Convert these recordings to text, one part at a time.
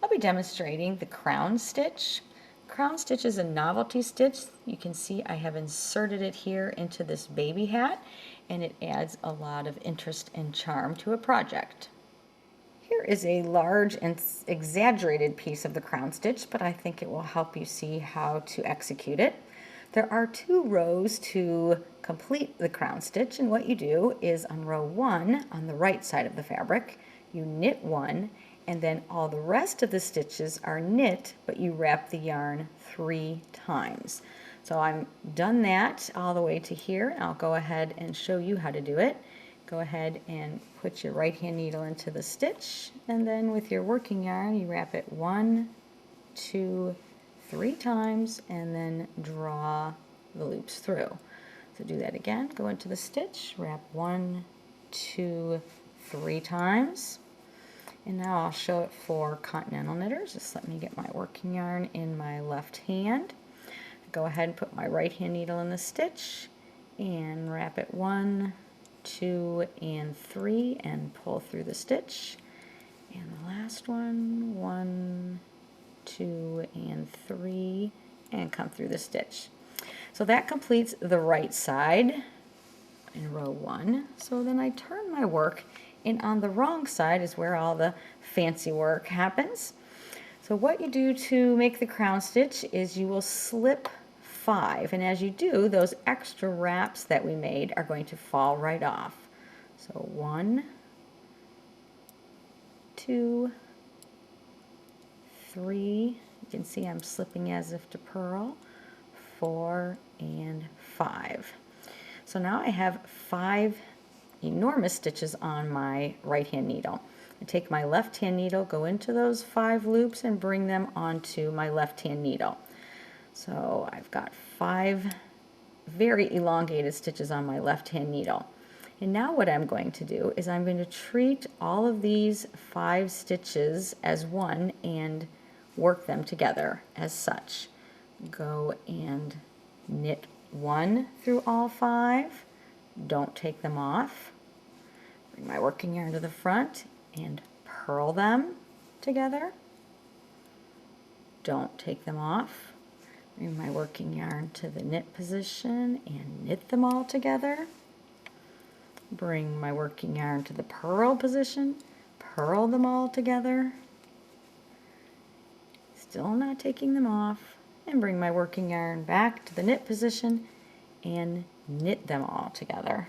I'll be demonstrating the crown stitch. Crown stitch is a novelty stitch. You can see I have inserted it here into this baby hat, and it adds a lot of interest and charm to a project. Here is a large and exaggerated piece of the crown stitch, but I think it will help you see how to execute it. There are 2 rows to complete the crown stitch, and what you do is on row 1 on the right side of the fabric, you knit 1, and then all the rest of the stitches are knit, but you wrap the yarn 3 times. So I'm done that all the way to here. I'll go ahead and show you how to do it. Go ahead and put your right hand needle into the stitch, and then with your working yarn you wrap it 1, 2, 3 times, and then draw the loops through. So do that again. Go into the stitch, wrap 1, 2, 3 times. And now I'll show it for continental knitters. Just let me get my working yarn in my left hand. Go ahead and put my right hand needle in the stitch and wrap it 1, 2, and 3 and pull through the stitch. And the last one, 1, 2, and 3, and come through the stitch. So that completes the right side in row 1. So then I turn my work, and on the wrong side is where all the fancy work happens. So what you do to make the crown stitch is you will slip 5, and as you do, those extra wraps that we made are going to fall right off. So 1, 2, 3, you can see I'm slipping as if to purl, 4, and 5. So now I have 5 enormous stitches on my right hand needle. I take my left hand needle, go into those 5 loops and bring them onto my left hand needle. So I've got 5 very elongated stitches on my left hand needle. And now what I'm going to do is I'm going to treat all of these 5 stitches as one and work them together as such. Go and knit 1 through all 5. Don't take them off. Bring my working yarn to the front and purl them together. Don't take them off. Bring my working yarn to the knit position and knit them all together. Bring my working yarn to the purl position, purl them all together. Still not taking them off. And bring my working yarn back to the knit position and knit them all together.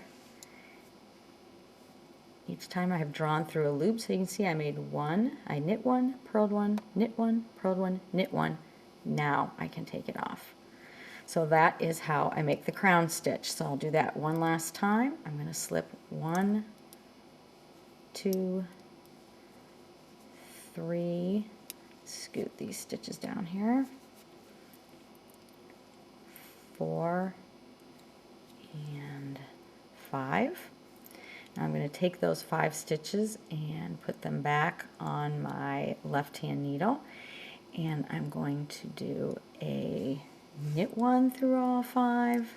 Each time I have drawn through a loop, so you can see I made 1, I knit 1, purled 1, knit 1, purled 1, knit 1. Now I can take it off. So that is how I make the crown stitch. So I'll do that one last time. I'm going to slip 1, 2, 3, scoot these stitches down here, 4, and 5. Now I'm going to take those 5 stitches and put them back on my left hand needle, and I'm going to do a knit 1 through all 5,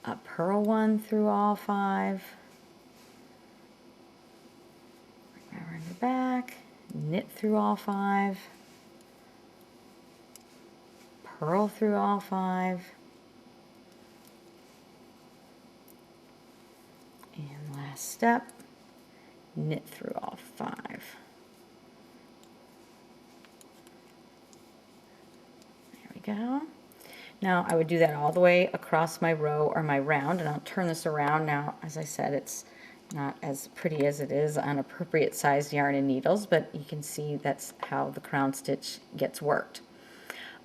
a purl 1 through all 5, bring my yarn back, knit through all 5, purl through all 5, and last step, knit through all 5. There we go. Now I would do that all the way across my row or my round, and I'll turn this around. Now, as I said, it's not as pretty as it is on appropriate sized yarn and needles, but you can see that's how the crown stitch gets worked.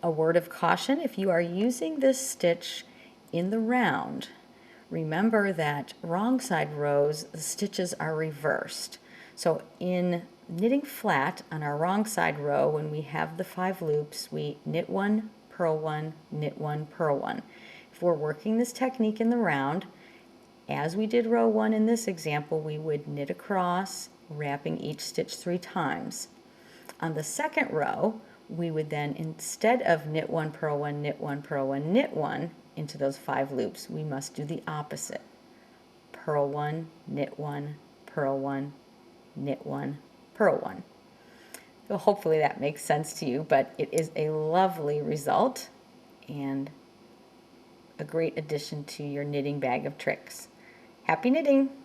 A word of caution: if you are using this stitch in the round, remember that wrong side rows, the stitches are reversed. So in knitting flat on our wrong side row, when we have the 5 loops, we knit 1, purl 1, knit 1, purl 1. If we're working this technique in the round, as we did row 1 in this example, we would knit across, wrapping each stitch 3 times. On the second row, we would then, instead of knit 1, purl 1, knit 1, purl 1, knit 1 into those 5 loops, we must do the opposite. Purl 1, knit 1, purl 1, knit 1, purl 1. So hopefully that makes sense to you, but it is a lovely result and a great addition to your knitting bag of tricks. Happy knitting!